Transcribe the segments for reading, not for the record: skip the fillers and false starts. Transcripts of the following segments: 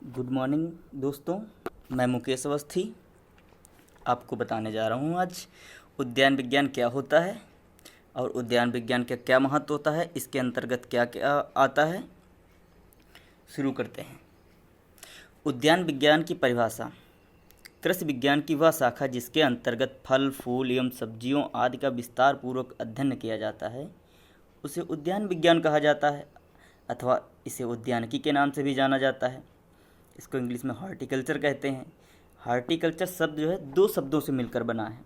Good morning दोस्तों। मैं मुकेश अवस्थी आपको बताने जा रहा हूँ आज उद्यान विज्ञान क्या होता है और उद्यान विज्ञान का क्या महत्व होता है, इसके अंतर्गत क्या क्या आता है। शुरू करते हैं। उद्यान विज्ञान की परिभाषा। कृषि विज्ञान की वह शाखा जिसके अंतर्गत फल फूल एवं सब्जियों आदि का विस्तार पूर्वक अध्ययन किया जाता है उसे उद्यान विज्ञान कहा जाता है, अथवा इसे उद्यानिकी के नाम से भी जाना जाता है। इसको इंग्लिश में हॉर्टिकल्चर कहते हैं। हॉर्टिकल्चर शब्द जो है दो शब्दों से मिलकर बना है।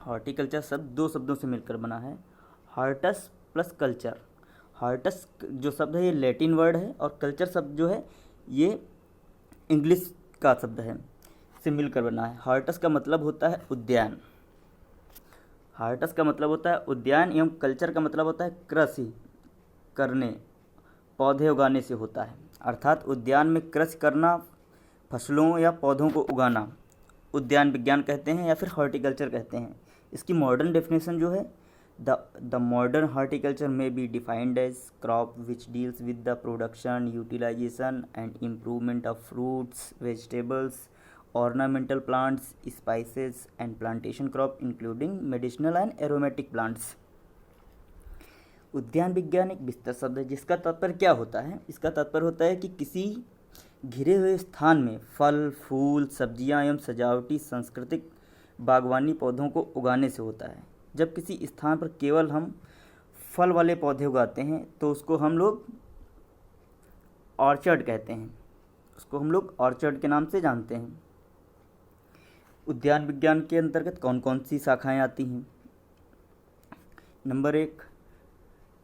हॉर्टिकल्चर शब्द दो शब्दों से मिलकर बना है, हॉर्टस प्लस कल्चर। हॉर्टस जो शब्द है ये लैटिन वर्ड है और कल्चर शब्द जो है ये इंग्लिश का शब्द है, से मिलकर बना है। हॉर्टस का मतलब होता है उद्यान, हॉर्टस का मतलब होता है उद्यान एवं कल्चर का मतलब होता है कृषि करने, पौधे उगाने से होता है। अर्थात उद्यान में कृषि करना, फसलों या पौधों को उगाना उद्यान विज्ञान कहते हैं या फिर हॉर्टिकल्चर कहते हैं। इसकी मॉडर्न डेफिनेशन जो है द मॉडर्न हॉर्टिकल्चर में be defined as crop which deals with the production utilization and improvement of fruits vegetables ornamental plants spices and plantation crop including medicinal and aromatic plants. उद्यान विज्ञान एक विस्तृत शब्द है जिसका तात्पर्य क्या होता है। इसका तात्पर्य होता है कि किसी घिरे हुए स्थान में फल फूल सब्जियां एवं सजावटी सांस्कृतिक बागवानी पौधों को उगाने से होता है। जब किसी स्थान पर केवल हम फल वाले पौधे उगाते हैं तो उसको हम लोग ऑर्चर्ड कहते हैं, उसको हम लोग ऑर्चर्ड के नाम से जानते हैं। उद्यान विज्ञान के अंतर्गत कौन कौन सी शाखाएं आती हैं। नंबर 1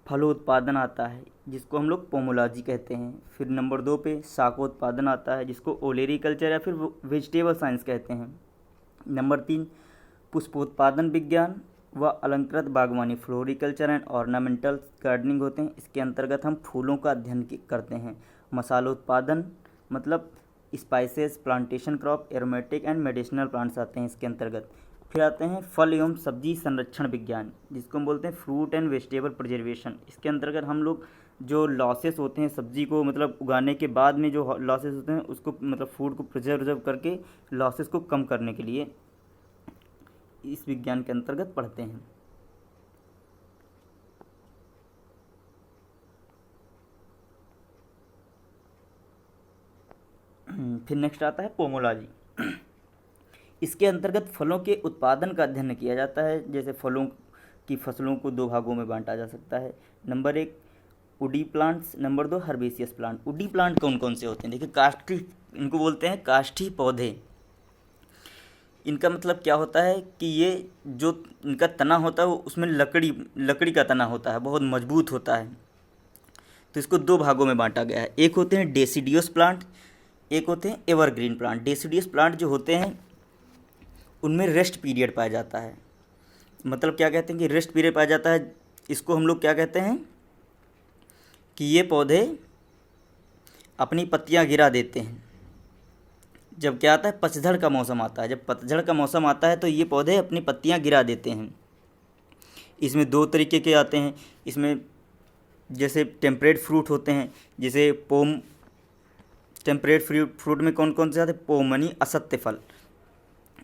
फलोत्पादन आता है जिसको हम लोग पोमोलॉजी कहते हैं। फिर नंबर 2 पे शाकोत्पादन आता है जिसको ओलेरीकल्चर या फिर वेजिटेबल साइंस कहते हैं। नंबर 3 पुष्पोत्पादन विज्ञान व अलंकृत बागवानी फ्लोरिकल्चर एंड ऑर्नामेंटल गार्डनिंग होते हैं। इसके अंतर्गत हम फूलों का अध्ययन करते हैं। मसालोत्पादन मतलब spices plantation crop aromatic and medicinal plants आते हैं इसके अंतर्गत। फिर आते हैं फल एवं सब्जी संरक्षण विज्ञान जिसको हम बोलते हैं फ्रूट एंड वेजिटेबल प्रिजर्वेशन। इसके अंतर्गत हम लोग जो लॉसेस होते हैं सब्जी को मतलब उगाने के बाद में जो लॉसेस होते हैं उसको मतलब फूड को प्रिजर्व करके लॉसेस को कम करने के लिए इस विज्ञान के अंतर्गत पढ़ते हैं। फिर नेक्स्ट आता है पोमोलॉजी। इसके अंतर्गत फलों के उत्पादन का अध्ययन किया जाता है। जैसे फलों की फसलों को दो भागों में बांटा जा सकता है। नंबर 1 उडी प्लांट्स, नंबर 2 हर्बेसियस प्लांट। उडी प्लांट कौन कौन से होते हैं, देखिए काष्ठी, इनको बोलते हैं काष्ठी पौधे। इनका मतलब क्या होता है कि ये जो इनका तना होता है वो उसमें लकड़ी का तना होता है, बहुत मजबूत होता है। तो इसको दो भागों में बांटा गया है। एक होते हैं डेसिडियस प्लांट, एक होते हैं एवरग्रीन प्लांट। डेसिडियस प्लांट जो होते हैं उनमें रेस्ट पीरियड पाया जाता है। मतलब क्या कहते हैं कि रेस्ट पीरियड पाया जाता है। इसको हम लोग क्या कहते हैं कि ये पौधे अपनी पत्तियां गिरा देते हैं जब क्या आता है पतझड़ का मौसम आता है। जब पतझड़ का मौसम आता है तो ये पौधे अपनी पत्तियां गिरा देते हैं। इसमें दो तरीके के आते हैं। इसमें जैसे टेम्परेट फ्रूट होते हैं, जैसे पोम। टेम्परेट फ्रूट में कौन कौन से आते हैं, पोम यानी असत्य फल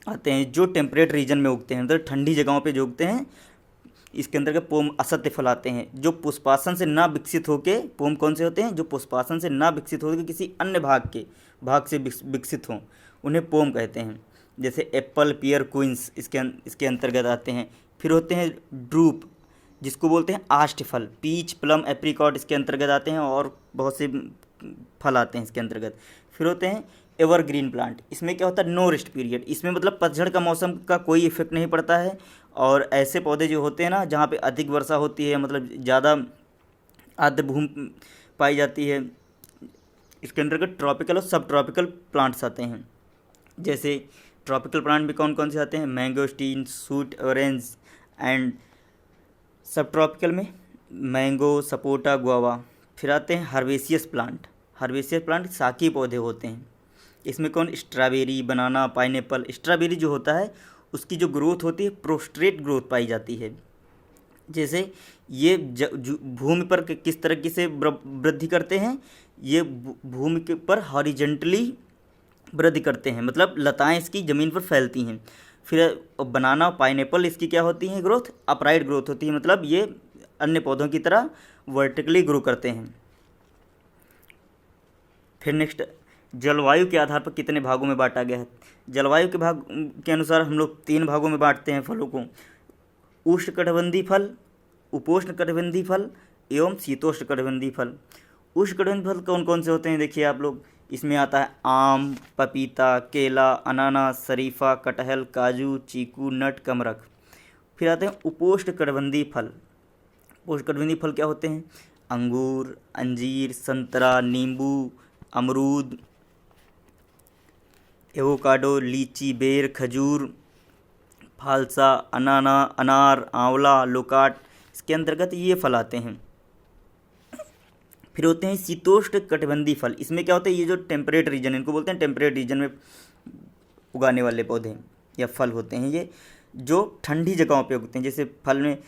आते हैं जो टेम्परेट रीजन में उगते हैं, मतलब ठंडी जगहों पे जो उगते हैं। इसके अंतर्गत पोम असत्य फल आते हैं जो पुष्पासन से ना विकसित होके, पोम कौन से होते हैं जो पुष्पासन से ना विकसित होकर किसी अन्य भाग से विकसित हों, उन्हें पोम कहते हैं। जैसे एप्पल पियर क्वींस इसके अंतर्गत आते हैं। फिर होते हैं ड्रूप जिसको बोलते हैं आष्ट फल। पीच प्लम एप्रिकॉट इसके अंतर्गत आते हैं और बहुत से फल आते हैं इसके अंतर्गत। फिर होते हैं एवरग्रीन प्लांट। इसमें क्या होता है नो रेस्ट पीरियड, इसमें मतलब पतझड़ का मौसम का कोई इफेक्ट नहीं पड़ता है। और ऐसे पौधे जो होते हैं ना जहाँ पे अधिक वर्षा होती है, मतलब ज़्यादा आर्द्र भूमि पाई जाती है, इसके अंतर्गत ट्रॉपिकल और सब ट्रॉपिकल प्लांट्स आते हैं। जैसे ट्रॉपिकल प्लांट भी कौन कौन से आते हैं, मैंगोस्टीन स्वीट ऑरेंज एंड सब ट्रॉपिकल में मैंगो सपोटा गुआवा। फिर आते हैं हर्बेसियस प्लांट। हर्बेसियस प्लांट शाकीय पौधे होते हैं। इसमें कौन स्ट्रॉबेरी बनाना पाइनएप्पल। स्ट्रॉबेरी जो होता है उसकी जो ग्रोथ होती है प्रोस्ट्रेट ग्रोथ पाई जाती है। जैसे ये भूमि पर किस तरीके से वृद्धि करते हैं, ये भूमि के पर हॉरिजेंटली वृद्धि करते हैं, मतलब लताएं इसकी ज़मीन पर फैलती हैं। फिर बनाना पाइनएप्पल इसकी क्या होती है ग्रोथ, अपराइट ग्रोथ होती है, मतलब ये अन्य पौधों की तरह वर्टिकली ग्रो करते हैं। फिर नेक्स्ट, जलवायु के आधार पर कितने भागों में बांटा गया है। जलवायु के भाग के अनुसार हम लोग 3 भागों में बांटते हैं फलों को, उष्णकटिबंधीय फल, उपोष्णकटिबंधीय फल एवं शीतोष्णकटिबंधीय फल। उष्णकटिबंधीय फल कौन कौन से होते हैं देखिए आप लोग, इसमें आता है आम, पपीता, केला, अनानास, शरीफा, कटहल, काजू, चीकू, नट, कमरख। फिर आते हैं उपोष्णकटिबंधीय फल। उपोष्णकटिबंधीय फल क्या होते हैं, अंगूर, अंजीर, संतरा, नींबू, अमरूद, एवोकाडो, लीची, बेर, खजूर, फालसा, अनार, आंवला, लोकाट, इसके अंतर्गत ये फल आते हैं। फिर होते हैं शीतोष्ण कटिबंधीय फल। इसमें क्या होता है, ये जो टेम्परेट रीजन, इनको बोलते हैं टेम्परेट रीजन में उगाने वाले पौधे या फल होते हैं, ये जो ठंडी जगहों पे उगते हैं। जैसे फल में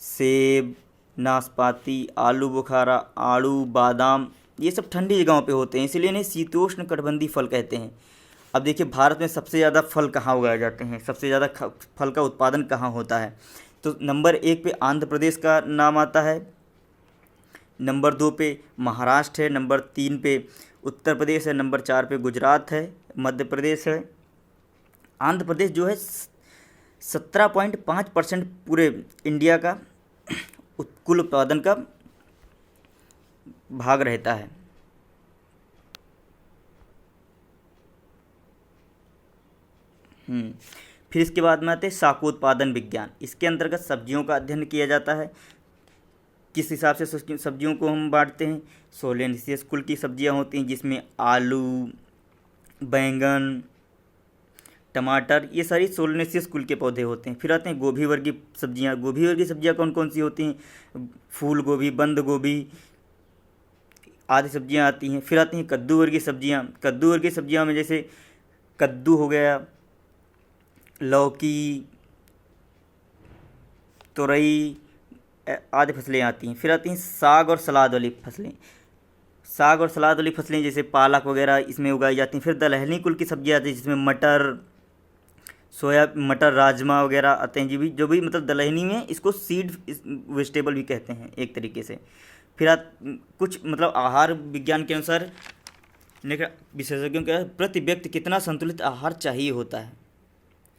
सेब, नाशपाती, आलू बुखारा, आड़ू, बादाम, ये सब ठंडी जगहों पे होते हैं, इसलिए इन्हें शीतोष्ण कटिबंधीय फल कहते हैं। अब देखिए भारत में सबसे ज़्यादा फल कहाँ उगाए जाते हैं, सबसे ज़्यादा फल का उत्पादन कहाँ होता है, तो नंबर 1 पे आंध्र प्रदेश का नाम आता है, नंबर 2 पे महाराष्ट्र है, नंबर 3 पे उत्तर प्रदेश है, नंबर 4 पे गुजरात है, मध्य प्रदेश है। आंध्र प्रदेश जो है 17.5% पूरे इंडिया का कुल उत्पादन का भाग रहता है। फिर इसके बाद में आते हैं शाकोत्पादन विज्ञान। इसके अंतर्गत सब्जियों का अध्ययन किया जाता है। किस हिसाब से सब्जियों को हम बांटते हैं, सोलेनेसियस कुल की सब्जियां होती हैं, जिसमें आलू, बैंगन, टमाटर, ये सारी सोलेनेसियस कुल के पौधे होते हैं। फिर आते हैं गोभी वर्गीय सब्जियां। गोभी वर्गीय सब्जियां कौन कौन सी होती हैं, फूल गोभी, बंद गोभी आदि सब्जियां आती हैं। फिर आती हैं कद्दू वर्गीय सब्जियां। कद्दू वर्गीय सब्जियां में जैसे कद्दू हो गया, लौकी, तुरई आदि फसलें आती हैं। फिर आती हैं साग और सलाद वाली फसलें। साग और सलाद वाली फसलें जैसे पालक वगैरह इसमें उगाई जाती हैं। फिर दलहनी कुल की सब्जियां आती हैं, जिसमें मटर, राजमा वगैरह आते हैं, जो भी मतलब दलहनी में इसको सीड वेजिटेबल भी कहते हैं एक तरीके से। फिर कुछ मतलब आहार विज्ञान के अनुसार विशेषज्ञों के प्रति व्यक्ति कितना संतुलित आहार चाहिए होता है,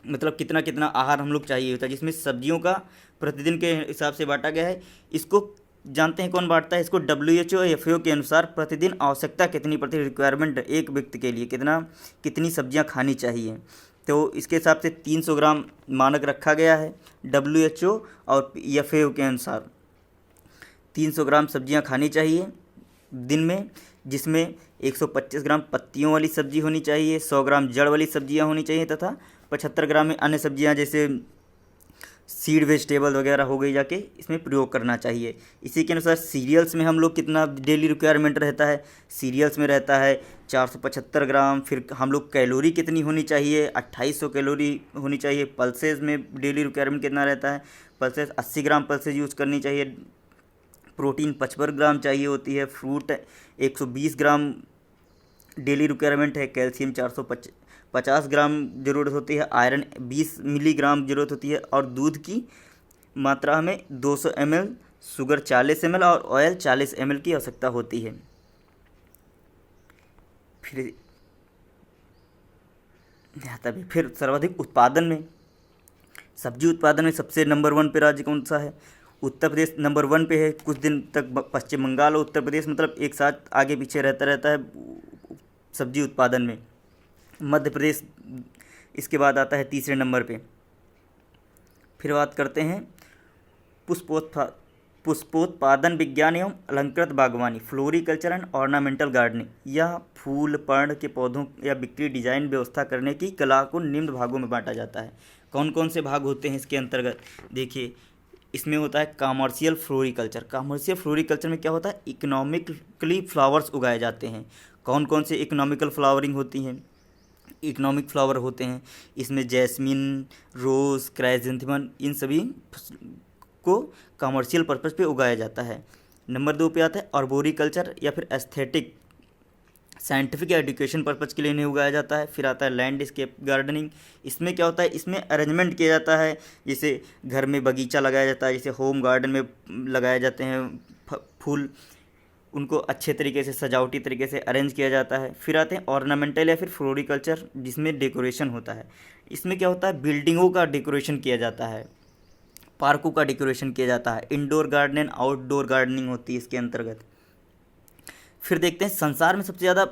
मतलब कितना कितना आहार हम लोग चाहिए होता है, जिसमें सब्जियों का प्रतिदिन के हिसाब से बांटा गया है। इसको जानते हैं कौन बांटता है, इसको WHO और FAO के अनुसार प्रतिदिन आवश्यकता कितनी प्रति रिक्वायरमेंट एक व्यक्ति के लिए कितनी सब्जियां खानी चाहिए, तो इसके हिसाब से 300 ग्राम मानक रखा गया है WHO और FAO के अनुसार। 300 ग्राम सब्जियां खानी चाहिए दिन में, जिसमें 125 ग्राम पत्तियों वाली सब्जी होनी चाहिए, 100 ग्राम जड़ वाली सब्जियां होनी चाहिए तथा 75 ग्राम में अन्य सब्जियां जैसे सीड वेजिटेबल वगैरह हो गई जाके इसमें प्रयोग करना चाहिए। इसी के अनुसार सीरियल्स में हम लोग कितना डेली रिक्वायरमेंट रहता है, सीरियल्स में रहता है 475 ग्राम। फिर हम लोग कैलोरी कितनी होनी चाहिए, 2800 कैलोरी होनी चाहिए। पल्सेस में डेली रिक्वायरमेंट कितना रहता है, पल्सेस 80 ग्राम पल्सेस यूज़ करनी चाहिए। प्रोटीन 55 ग्राम चाहिए होती है। फ्रूट 120 ग्राम डेली रिक्वायरमेंट है। कैल्शियम 450 ग्राम ज़रूरत होती है। आयरन 20 मिलीग्राम ज़रूरत होती है। और दूध की मात्रा हमें 200 ml, शुगर 40 ml और ऑयल 40 ml की आवश्यकता होती है। फिर सर्वाधिक उत्पादन में, सब्जी उत्पादन में सबसे नंबर 1 पे राज्य कौन सा है, उत्तर प्रदेश नंबर 1 पे है। कुछ दिन तक पश्चिम बंगाल और उत्तर प्रदेश मतलब एक साथ आगे पीछे रहता है सब्जी उत्पादन में। मध्य प्रदेश इसके बाद आता है तीसरे नंबर पे। फिर बात करते हैं पुष्पोत्पादन विज्ञान एवं अलंकृत बागवानी, फ्लोरिकल्चर एंड ऑर्नामेंटल गार्डनिंग। यह फूल पर्ण के पौधों या बिक्री डिजाइन व्यवस्था करने की कला को निम्न भागों में बांटा जाता है। कौन कौन से भाग होते हैं इसके अंतर्गत, देखिए इसमें होता है कॉमर्शियल फ्लोरिकल्चर। कॉमर्शियल फ्लोरिकल्चर में क्या होता है, इकोनॉमिकली फ्लावर्स उगाए जाते हैं। कौन कौन से इकोनॉमिकल फ्लावरिंग होती हैं, इकोनॉमिक फ्लावर होते हैं, इसमें जैस्मिन, रोज़, क्राइजेंथेमम, इन सभी को कमर्शियल पर्पस पे उगाया जाता है। नंबर 2 पे आता है आर्बोरिकल्चर या फिर एस्थेटिक साइंटिफिक या एजुकेशन पर्पज़ के लिए इन्हें उगाया जाता है। फिर आता है लैंडस्केप गार्डनिंग। इसमें क्या होता है, इसमें अरेंजमेंट किया जाता है, जैसे घर में बगीचा लगाया जाता है, जैसे होम गार्डन में लगाए जाते हैं फूल, उनको अच्छे तरीके से सजावटी तरीके से अरेंज किया जाता है। फिर आते हैं ऑर्नामेंटल या फिर फ्लोरिकल्चर, जिसमें डेकोरेशन होता है। इसमें क्या होता है, बिल्डिंगों का डेकोरेशन किया जाता है, पार्कों का डेकोरेशन किया जाता है। Indoor garden and outdoor gardening होती है इसके अंतर्गत। फिर देखते हैं संसार में सबसे ज़्यादा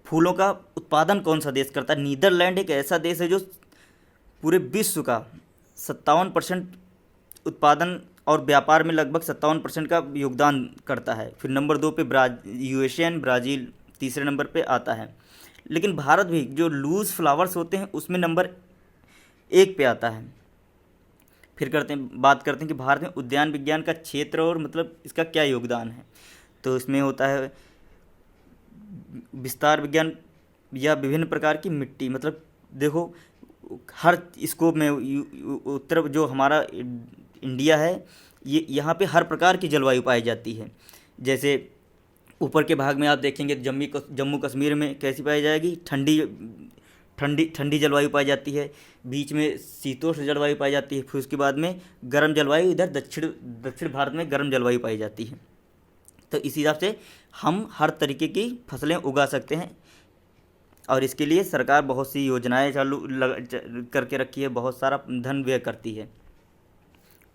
फूलों का उत्पादन कौन सा देश करता है। नीदरलैंड एक ऐसा देश है जो पूरे विश्व का 57% उत्पादन और व्यापार में लगभग 57% का योगदान करता है। फिर नंबर 2 पे यूएसए एंड ब्राज़ील तीसरे नंबर पे आता है। लेकिन भारत भी जो लूज़ फ्लावर्स होते हैं उसमें नंबर 1 पे आता है। फिर बात करते हैं कि भारत में उद्यान विज्ञान का क्षेत्र और मतलब इसका क्या योगदान है। तो इसमें होता है विस्तार विज्ञान या विभिन्न प्रकार की मिट्टी, मतलब देखो हर स्कोप में उत्तर जो हमारा इंडिया है, ये यहाँ पे हर प्रकार की जलवायु पाई जाती है। जैसे ऊपर के भाग में आप देखेंगे जम्मू कश्मीर में कैसी पाई जाएगी, ठंडी ठंडी ठंडी जलवायु पाई जाती है, बीच में शीतोष्ण जलवायु पाई जाती है, फिर उसके बाद में गर्म जलवायु, इधर दक्षिण भारत में गर्म जलवायु पाई जाती है। तो इस हिसाब से हम हर तरीके की फसलें उगा सकते हैं, और इसके लिए सरकार बहुत सी योजनाएं चालू करके रखी है, बहुत सारा धन व्यय करती है।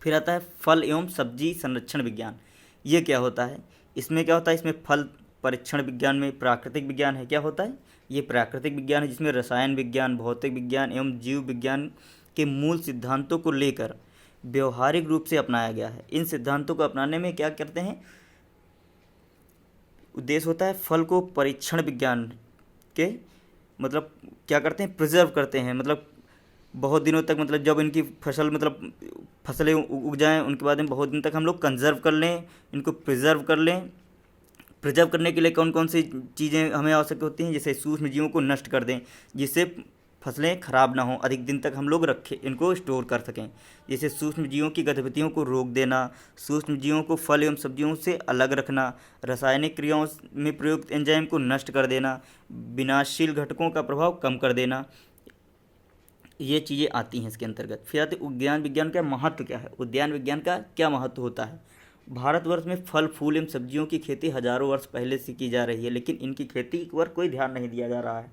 फिर आता है फल एवं सब्जी संरक्षण विज्ञान। ये क्या होता है, इसमें क्या होता है, इसमें फल परीक्षण विज्ञान में प्राकृतिक विज्ञान है। क्या होता है, ये प्राकृतिक विज्ञान है जिसमें रसायन विज्ञान, भौतिक विज्ञान एवं जीव विज्ञान के मूल सिद्धांतों को लेकर व्यवहारिक रूप से अपनाया गया है। इन सिद्धांतों को अपनाने में क्या करते हैं, उद्देश्य होता है फल को परीक्षण विज्ञान के मतलब क्या करते हैं, प्रिजर्व करते हैं, मतलब बहुत दिनों तक, मतलब जब इनकी फसल मतलब फसलें उग जाएं उनके बाद में बहुत दिन तक हम लोग कंजर्व कर लें, इनको प्रिजर्व कर लें। प्रिजर्व करने के लिए कौन कौन सी चीज़ें हमें आवश्यक होती हैं, जैसे सूक्ष्म जीवों को नष्ट कर दें जिससे फसलें खराब ना हों, अधिक दिन तक हम लोग रखें, इनको स्टोर कर सकें। जैसे सूक्ष्म जीवों की गतिविधियों को रोक देना, सूक्ष्म जीवों को फल एवं सब्जियों से अलग रखना, रासायनिक क्रियाओं में प्रयुक्त एंजाइम को नष्ट कर देना, विनाशशील घटकों का प्रभाव कम कर देना, ये चीज़ें आती हैं इसके अंतर्गत। फिर आते उद्यान विज्ञान का महत्व क्या है, उद्यान विज्ञान का क्या महत्व होता है। भारतवर्ष में फल फूल एवं सब्जियों की खेती हजारों वर्ष पहले से की जा रही है, लेकिन इनकी खेती पर कोई ध्यान नहीं दिया जा रहा है।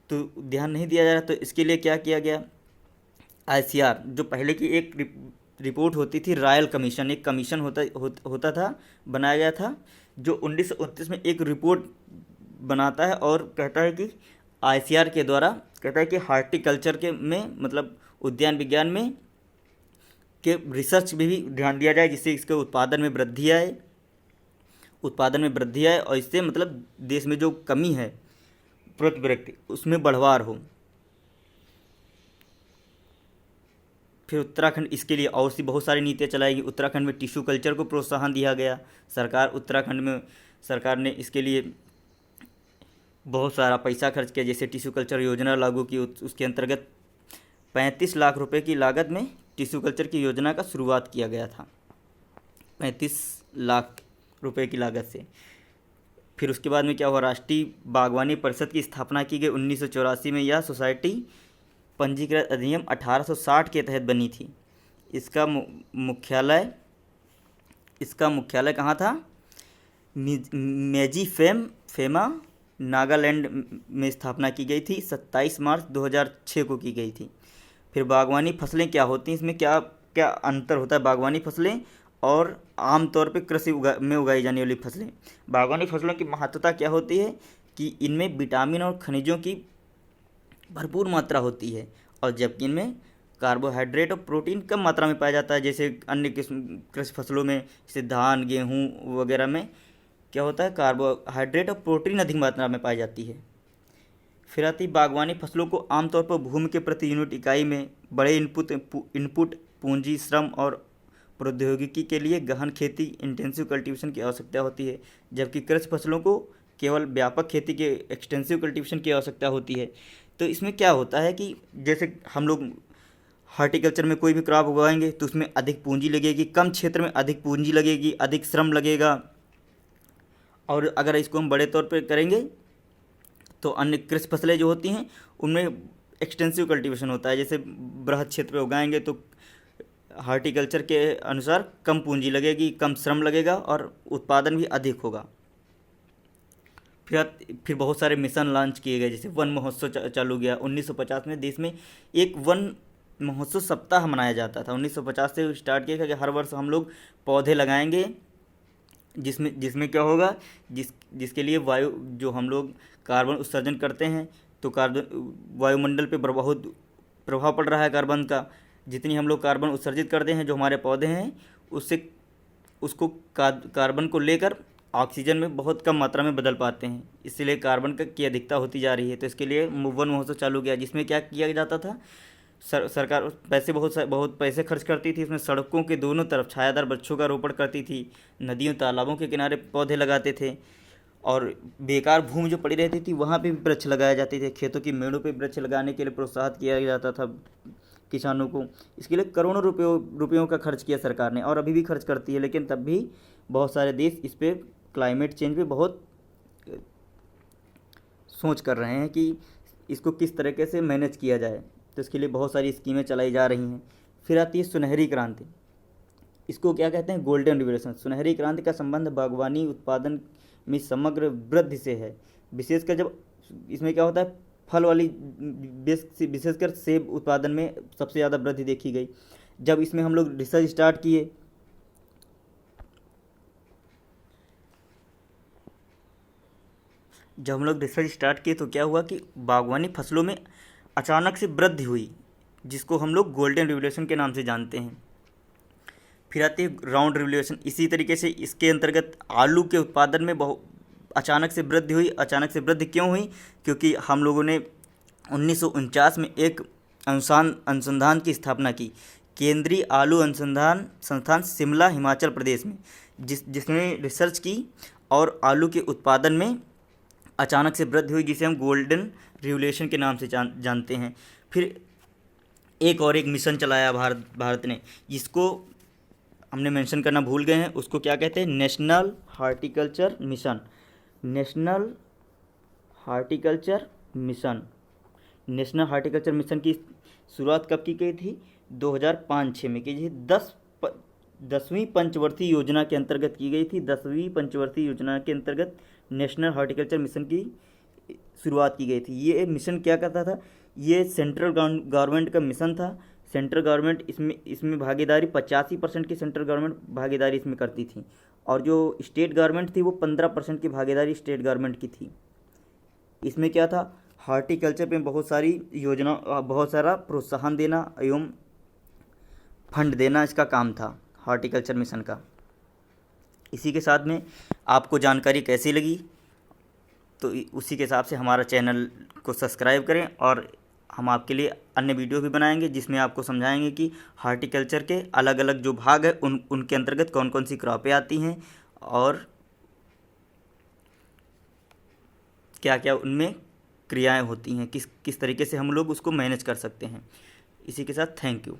तो ध्यान नहीं दिया जा रहा, तो इसके लिए क्या किया गया, आईसीआर जो पहले की एक रिपोर्ट होती थी, रॉयल कमीशन, एक कमीशन होता था, बनाया गया था, जो 1929 में एक रिपोर्ट बनाता है और कहता है कि आईसीआर के द्वारा कहता है कि हार्टिकल्चर के में मतलब उद्यान विज्ञान में के रिसर्च में भी ध्यान दिया जाए, जिससे इसके उत्पादन में वृद्धि आए और इससे मतलब देश में जो कमी है प्रति व्यक्ति उसमें बढ़वार हो। फिर उत्तराखंड इसके लिए और सी बहुत सारी नीतियाँ चलाएगी। उत्तराखंड में टिश्यू कल्चर को प्रोत्साहन दिया गया, उत्तराखंड में सरकार ने इसके लिए बहुत सारा पैसा खर्च किया, जैसे टिश्यू कल्चर योजना लागू की, उसके अंतर्गत 35 लाख रुपए की लागत में टिश्यू कल्चर की योजना का शुरुआत किया गया था, 35 लाख रुपए की लागत से। फिर उसके बाद में क्या हुआ, राष्ट्रीय बागवानी परिषद की स्थापना की गई 1984 में। यह सोसाइटी पंजीकृत अधिनियम 1860 के तहत बनी थी। इसका मुख्यालय कहाँ था, मेजी फेमा नागालैंड में स्थापना की गई थी, 27 मार्च 2006 को की गई थी। फिर बागवानी फसलें क्या होती हैं, इसमें क्या क्या अंतर होता है बागवानी फसलें और आमतौर पे कृषि में उगाई जाने वाली फसलें। बागवानी फसलों की महत्वता क्या होती है कि इनमें विटामिन और खनिजों की भरपूर मात्रा होती है, और जबकि इनमें कार्बोहाइड्रेट और प्रोटीन कम मात्रा में पाया जाता है। जैसे अन्य किस्म कृषि फसलों में जैसे धान गेहूँ वगैरह में क्या होता है, कार्बोहाइड्रेट और प्रोटीन अधिक मात्रा में पाई जाती है। फिर आती बागवानी फसलों को आमतौर पर भूमि के प्रति यूनिट इकाई में बड़े इनपुट पूंजी श्रम और प्रौद्योगिकी के लिए गहन खेती इंटेंसिव कल्टीवेशन की आवश्यकता होती है, जबकि कृषि फसलों को केवल व्यापक खेती के एक्सटेंसिव कल्टीवेशन की आवश्यकता होती है। तो इसमें क्या होता है कि जैसे हम लोग हॉर्टिकल्चर में कोई भी क्रॉप उगाएंगे तो उसमें अधिक पूंजी लगेगी, कम क्षेत्र में अधिक पूंजी लगेगी, अधिक श्रम लगेगा, और अगर इसको हम बड़े तौर पे करेंगे तो अन्य कृषि फसलें जो होती हैं उनमें एक्सटेंसिव कल्टीवेशन होता है, जैसे बृहद क्षेत्र पे उगाएंगे तो हार्टिकल्चर के अनुसार कम पूंजी लगेगी, कम श्रम लगेगा और उत्पादन भी अधिक होगा। फिर बहुत सारे मिशन लॉन्च किए गए, जैसे वन महोत्सव चालू गया 1950 में। देश में एक वन महोत्सव सप्ताह मनाया जाता था, 1950 से स्टार्ट किया कि हर वर्ष हम लोग पौधे लगाएंगे, जिसमें क्या होगा, जिसके लिए वायु जो हम लोग कार्बन उत्सर्जन करते हैं तो कार्बन वायुमंडल पे बहुत प्रभाव पड़ रहा है कार्बन का। जितनी हम लोग कार्बन उत्सर्जित करते हैं जो हमारे पौधे हैं उससे उसको कार्बन को लेकर ऑक्सीजन में बहुत कम मात्रा में बदल पाते हैं, इसलिए कार्बन की अधिकता होती जा रही है। तो इसके लिए वन महोत्सव चालू किया, जिसमें क्या किया जाता था, सरकार बहुत पैसे खर्च करती थी। इसमें सड़कों के दोनों तरफ छायादार वृक्षों का रोपण करती थी, नदियों तालाबों के किनारे पौधे लगाते थे और बेकार भूमि जो पड़ी रहती थी वहाँ पे भी वृक्ष लगाए जाते थे। खेतों की मेड़ों पे वृक्ष लगाने के लिए प्रोत्साहित किया जाता था किसानों को। इसके लिए करोड़ों रुपयों का खर्च किया सरकार ने और अभी भी खर्च करती है, लेकिन तब भी बहुत सारे देश इस पे क्लाइमेट चेंज पे बहुत सोच कर रहे हैं कि इसको किस तरीके से मैनेज किया जाए। तो इसके लिए बहुत सारी स्कीमें चलाई जा रही हैं। फिर आती है सुनहरी क्रांति। इसको क्या कहते हैं, गोल्डन रिवोल्यूशन। सुनहरी क्रांति का संबंध बागवानी उत्पादन में समग्र वृद्धि से है, विशेषकर जब इसमें क्या होता है, फल वाली विशेषकर सेब उत्पादन में सबसे ज़्यादा वृद्धि देखी गई। जब इसमें हम लोग रिसर्च स्टार्ट किए तो क्या हुआ कि बागवानी फसलों में अचानक से वृद्धि हुई, जिसको हम लोग गोल्डन रिवोल्यूशन के नाम से जानते हैं। फिर आती है राउंड रिवोल्यूशन। इसी तरीके से इसके अंतर्गत आलू के उत्पादन में बहुत अचानक से वृद्धि हुई। अचानक से वृद्धि क्यों हुई, क्योंकि हम लोगों ने 1949 में एक अनुसंधान की स्थापना की, केंद्रीय आलू अनुसंधान संस्थान शिमला हिमाचल प्रदेश में, जिसने रिसर्च की और आलू के उत्पादन में अचानक से वृद्धि हुई, जिसे हम गोल्डन रिवोल्यूशन के नाम से जानते हैं। फिर एक मिशन चलाया भारत ने, जिसको हमने मेंशन करना भूल गए हैं, उसको क्या कहते हैं, national horticulture mission. National horticulture mission की शुरुआत कब की गई थी, 2005-06 में की थी। 10वीं पंचवर्षीय योजना के अंतर्गत की गई थी। 10वीं पंचवर्षीय योजना के अंतर्गत नेशनल हार्टिकल्चर मिशन की शुरुआत की गई थी। ये मिशन क्या करता था, ये सेंट्रल गवर्नमेंट का मिशन था। सेंट्रल गवर्नमेंट इसमें भागीदारी 85% की सेंट्रल गवर्नमेंट भागीदारी इसमें करती थी, और जो स्टेट गवर्नमेंट थी वो 15% की भागीदारी स्टेट गवर्नमेंट की थी। इसमें क्या था, हार्टिकल्चर पे बहुत सारी योजना, बहुत सारा प्रोत्साहन देना एवं फंड देना इसका काम था हार्टिकल्चर मिशन का। इसी के साथ में आपको जानकारी कैसी लगी तो उसी के हिसाब से हमारा चैनल को सब्सक्राइब करें, और हम आपके लिए अन्य वीडियो भी बनाएंगे जिसमें आपको समझाएंगे कि हार्टिकल्चर के अलग अलग जो भाग है उनके अंतर्गत कौन कौन सी क्रॉपें आती हैं और क्या क्या उनमें क्रियाएं होती हैं, किस तरीके से हम लोग उसको मैनेज कर सकते हैं। इसी के साथ थैंक यू।